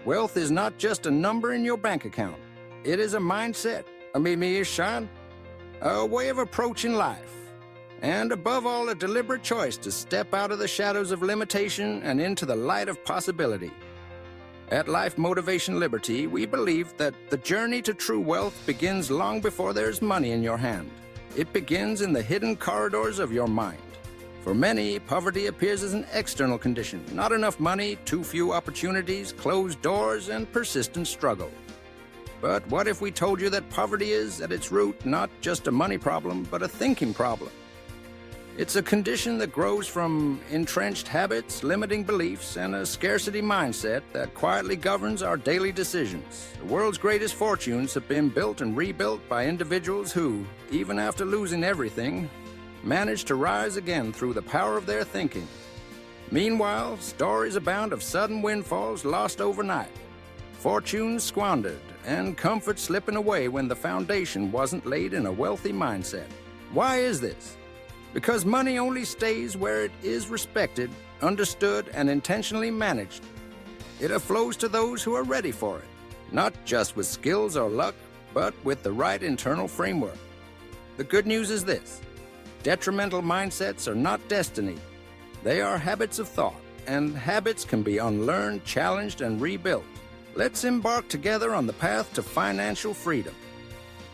Wealth is not just a number in your bank account. It is a mindset, a way of approaching life, and above all, a deliberate choice to step out of the shadows of limitation and into the light of possibility. At Life Motivation Liberty, we believe that the journey to true wealth begins long before there's money in your hand. It begins in the hidden corridors of your mind. For many, poverty appears as an external condition. Not enough money, too few opportunities, closed doors, and persistent struggle. But what if we told you that poverty is, at its root, not just a money problem, but a thinking problem? It's a condition that grows from entrenched habits, limiting beliefs, and a scarcity mindset that quietly governs our daily decisions. The world's greatest fortunes have been built and rebuilt by individuals who, even after losing everything, managed to rise again through the power of their thinking. Meanwhile, stories abound of sudden windfalls lost overnight, fortunes squandered, and comfort slipping away when the foundation wasn't laid in a wealthy mindset. Why is this? Because money only stays where it is respected, understood, and intentionally managed. It flows to those who are ready for it, not just with skills or luck, but with the right internal framework. The good news is this: detrimental mindsets are not destiny. They are habits of thought, and habits can be unlearned, challenged, and rebuilt. Let's embark together on the path to financial freedom,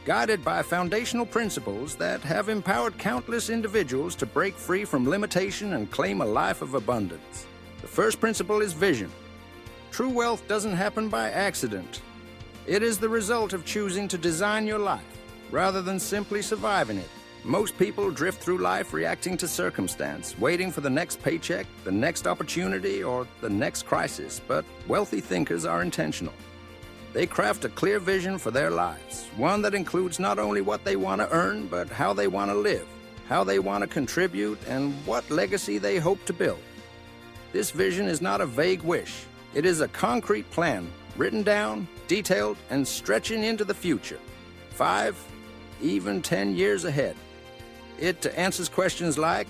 guided by foundational principles that have empowered countless individuals to break free from limitation and claim a life of abundance. The first principle is vision. True wealth doesn't happen by accident. It is the result of choosing to design your life, rather than simply surviving it. Most people drift through life reacting to circumstance, waiting for the next paycheck, the next opportunity, or the next crisis. But wealthy thinkers are intentional. They craft a clear vision for their lives, one that includes not only what they want to earn, but how they want to live, how they want to contribute, and what legacy they hope to build. This vision is not a vague wish. It is a concrete plan, written down, detailed, and stretching into the future, 5, even 10 years ahead. It answers questions like,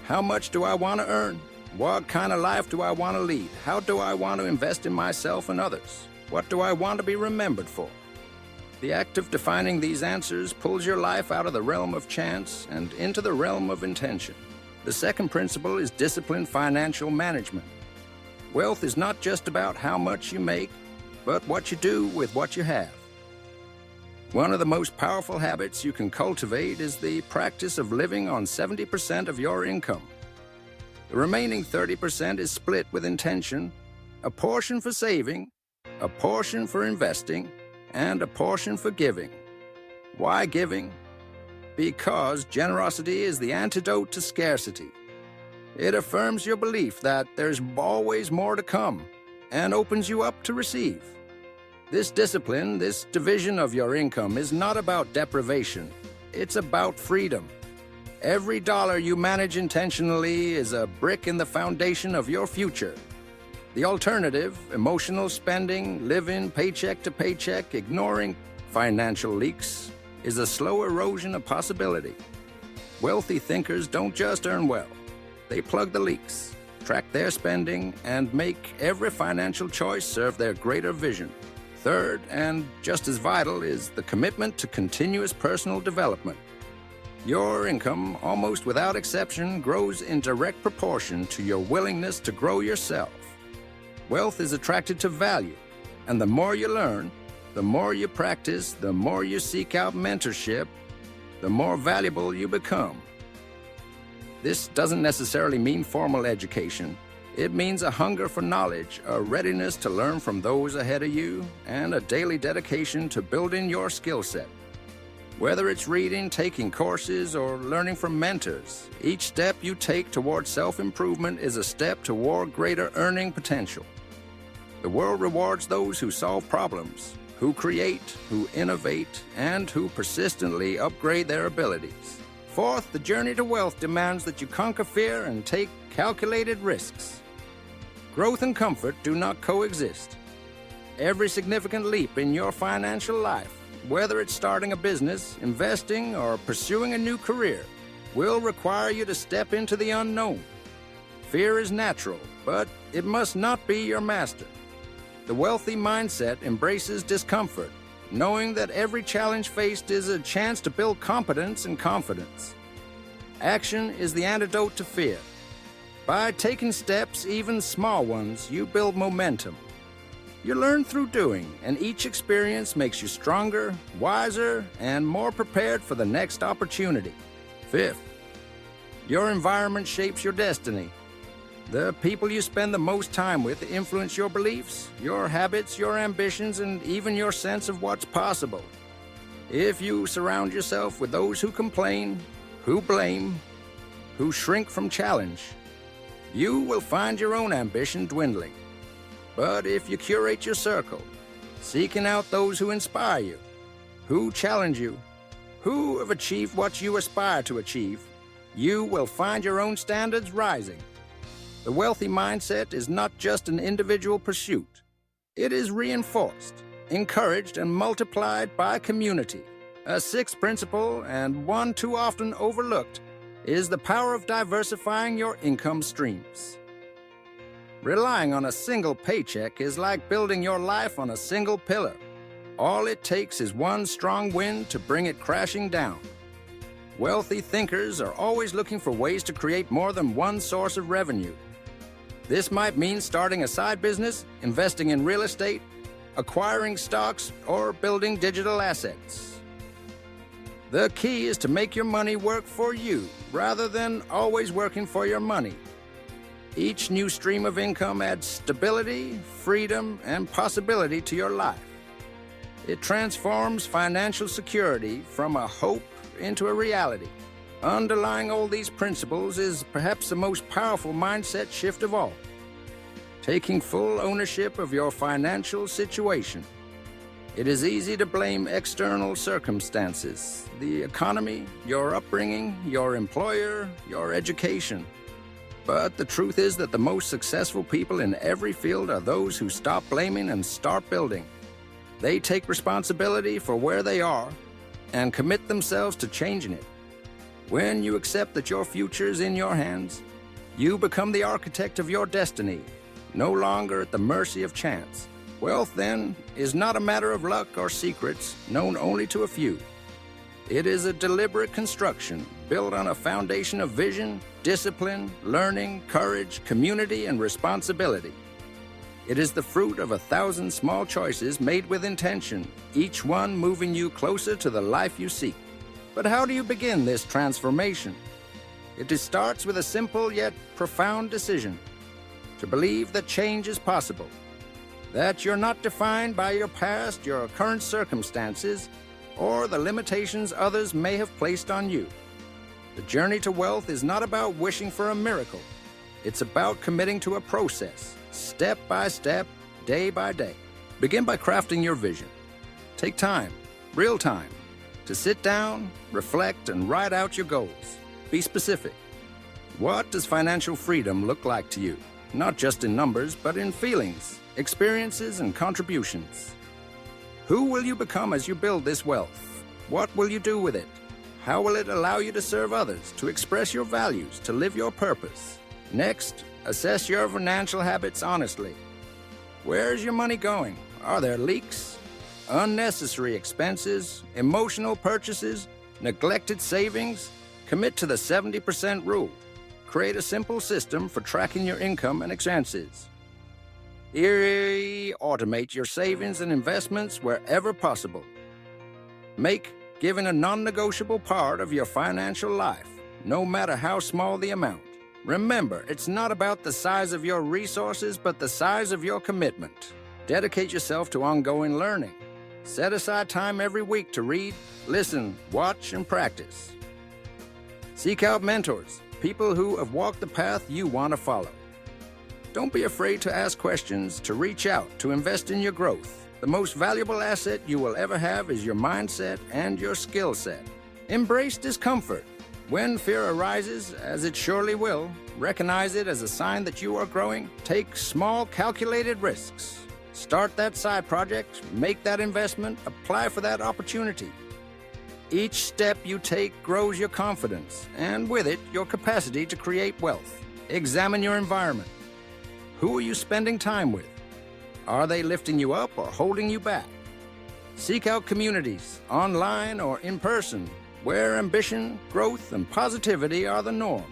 how much do I want to earn? What kind of life do I want to lead? How do I want to invest in myself and others? What do I want to be remembered for? The act of defining these answers pulls your life out of the realm of chance and into the realm of intention. The second principle is disciplined financial management. Wealth is not just about how much you make, but what you do with what you have. One of the most powerful habits you can cultivate is the practice of living on 70% of your income. The remaining 30% is split with intention, a portion for saving, a portion for investing, and a portion for giving. Why giving? Because generosity is the antidote to scarcity. It affirms your belief that there's always more to come and opens you up to receive. This discipline, this division of your income, is not about deprivation. It's about freedom. Every dollar you manage intentionally is a brick in the foundation of your future. The alternative, emotional spending, living paycheck to paycheck, ignoring financial leaks, is a slow erosion of possibility. Wealthy thinkers don't just earn well. They plug the leaks, track their spending, and make every financial choice serve their greater vision. Third, and just as vital, is the commitment to continuous personal development. Your income, almost without exception, grows in direct proportion to your willingness to grow yourself. Wealth is attracted to value, and the more you learn, the more you practice, the more you seek out mentorship, the more valuable you become. This doesn't necessarily mean formal education. It means a hunger for knowledge, a readiness to learn from those ahead of you, and a daily dedication to building your skill set. Whether it's reading, taking courses, or learning from mentors, each step you take toward self-improvement is a step toward greater earning potential. The world rewards those who solve problems, who create, who innovate, and who persistently upgrade their abilities. Fourth, the journey to wealth demands that you conquer fear and take calculated risks. Growth and comfort do not coexist. Every significant leap in your financial life, whether it's starting a business, investing, or pursuing a new career, will require you to step into the unknown. Fear is natural, but it must not be your master. The wealthy mindset embraces discomfort, knowing that every challenge faced is a chance to build competence and confidence. Action is the antidote to fear. By taking steps, even small ones, you build momentum. You learn through doing, and each experience makes you stronger, wiser, and more prepared for the next opportunity. Fifth, your environment shapes your destiny. The people you spend the most time with influence your beliefs, your habits, your ambitions, and even your sense of what's possible. If you surround yourself with those who complain, who blame, who shrink from challenge, you will find your own ambition dwindling. But if you curate your circle, seeking out those who inspire you, who challenge you, who have achieved what you aspire to achieve, you will find your own standards rising. The wealthy mindset is not just an individual pursuit. It is reinforced, encouraged, and multiplied by community. A sixth principle, and one too often overlooked, is the power of diversifying your income streams. Relying on a single paycheck is like building your life on a single pillar. All it takes is one strong wind to bring it crashing down. Wealthy thinkers are always looking for ways to create more than one source of revenue. This might mean starting a side business, investing in real estate, acquiring stocks, or building digital assets. The key is to make your money work for you, rather than always working for your money. Each new stream of income adds stability, freedom, and possibility to your life. It transforms financial security from a hope into a reality. Underlying all these principles is perhaps the most powerful mindset shift of all. Taking full ownership of your financial situation. It is easy to blame external circumstances, the economy, your upbringing, your employer, your education. But the truth is that the most successful people in every field are those who stop blaming and start building. They take responsibility for where they are and commit themselves to changing it. When you accept that your future is in your hands, you become the architect of your destiny, no longer at the mercy of chance. Wealth, then, is not a matter of luck or secrets known only to a few. It is a deliberate construction built on a foundation of vision, discipline, learning, courage, community, and responsibility. It is the fruit of 1,000 small choices made with intention, each one moving you closer to the life you seek. But how do you begin this transformation? It starts with a simple yet profound decision: to believe that change is possible, that you're not defined by your past, your current circumstances, or the limitations others may have placed on you. The journey to wealth is not about wishing for a miracle. It's about committing to a process, step by step, day by day. Begin by crafting your vision. Take time, real time, to sit down, reflect, and write out your goals. Be specific. What does financial freedom look like to you? Not just in numbers, but in feelings, experiences, and contributions. Who will you become as you build this wealth? What will you do with it? How will it allow you to serve others, to express your values, to live your purpose? Next, assess your financial habits honestly. Where is your money going? Are there leaks? Unnecessary expenses? Emotional purchases? Neglected savings? Commit to the 70% rule. Create a simple system for tracking your income and expenses. Automate your savings and investments wherever possible. Make giving a non-negotiable part of your financial life, no matter how small the amount. Remember, it's not about the size of your resources, but the size of your commitment. Dedicate yourself to ongoing learning. Set aside time every week to read, listen, watch, and practice. Seek out mentors, people who have walked the path you want to follow. Don't be afraid to ask questions, to reach out, to invest in your growth. The most valuable asset you will ever have is your mindset and your skill set. Embrace discomfort. When fear arises, as it surely will, recognize it as a sign that you are growing. Take small, calculated risks. Start that side project, make that investment, apply for that opportunity. Each step you take grows your confidence, and with it, your capacity to create wealth. Examine your environment. Who are you spending time with? Are they lifting you up or holding you back? Seek out communities, online or in person, where ambition, growth, and positivity are the norm.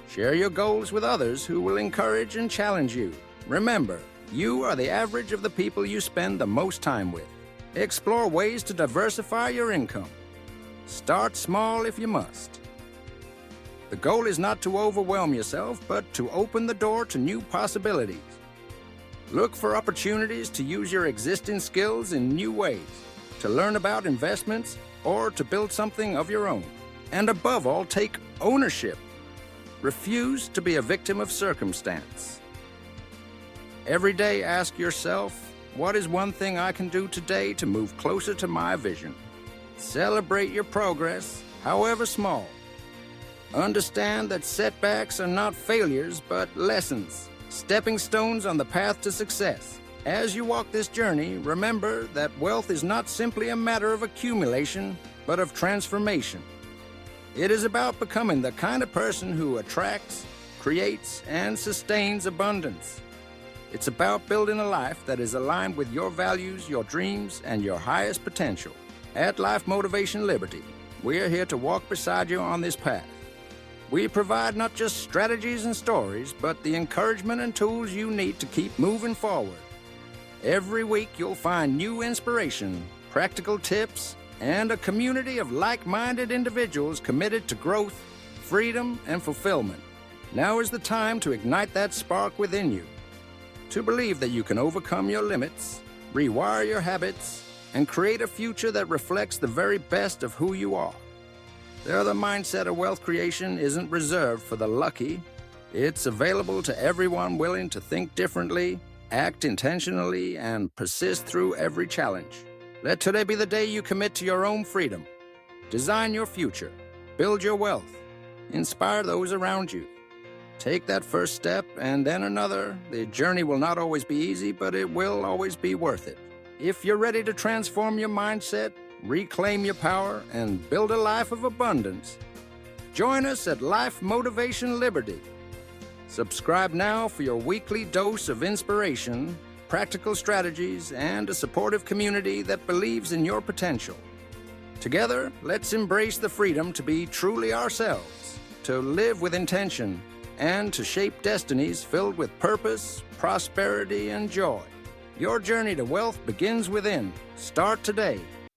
Share your goals with others who will encourage and challenge you. Remember, you are the average of the people you spend the most time with. Explore ways to diversify your income. Start small if you must. The goal is not to overwhelm yourself, but to open the door to new possibilities. Look for opportunities to use your existing skills in new ways, to learn about investments, or to build something of your own. And above all, take ownership. Refuse to be a victim of circumstance. Every day, ask yourself, what is one thing I can do today to move closer to my vision? Celebrate your progress, however small. Understand that setbacks are not failures, but lessons, stepping stones on the path to success. As you walk this journey, remember that wealth is not simply a matter of accumulation, but of transformation. It is about becoming the kind of person who attracts, creates, and sustains abundance. It's about building a life that is aligned with your values, your dreams, and your highest potential. At Life Motivation Liberty, we're here to walk beside you on this path. We provide not just strategies and stories, but the encouragement and tools you need to keep moving forward. Every week you'll find new inspiration, practical tips, and a community of like-minded individuals committed to growth, freedom, and fulfillment. Now is the time to ignite that spark within you, to believe that you can overcome your limits, rewire your habits, and create a future that reflects the very best of who you are. The mindset of wealth creation isn't reserved for the lucky. It's available to everyone willing to think differently, act intentionally, and persist through every challenge. Let today be the day you commit to your own freedom. Design your future. Build your wealth. Inspire those around you. Take that first step and then another. The journey will not always be easy, but it will always be worth it. If you're ready to transform your mindset, reclaim your power, and build a life of abundance, join us at Life Motivation Liberty. Subscribe now for your weekly dose of inspiration, practical strategies, and a supportive community that believes in your potential. Together, let's embrace the freedom to be truly ourselves, to live with intention, and to shape destinies filled with purpose, prosperity, and joy. Your journey to wealth begins within. Start today.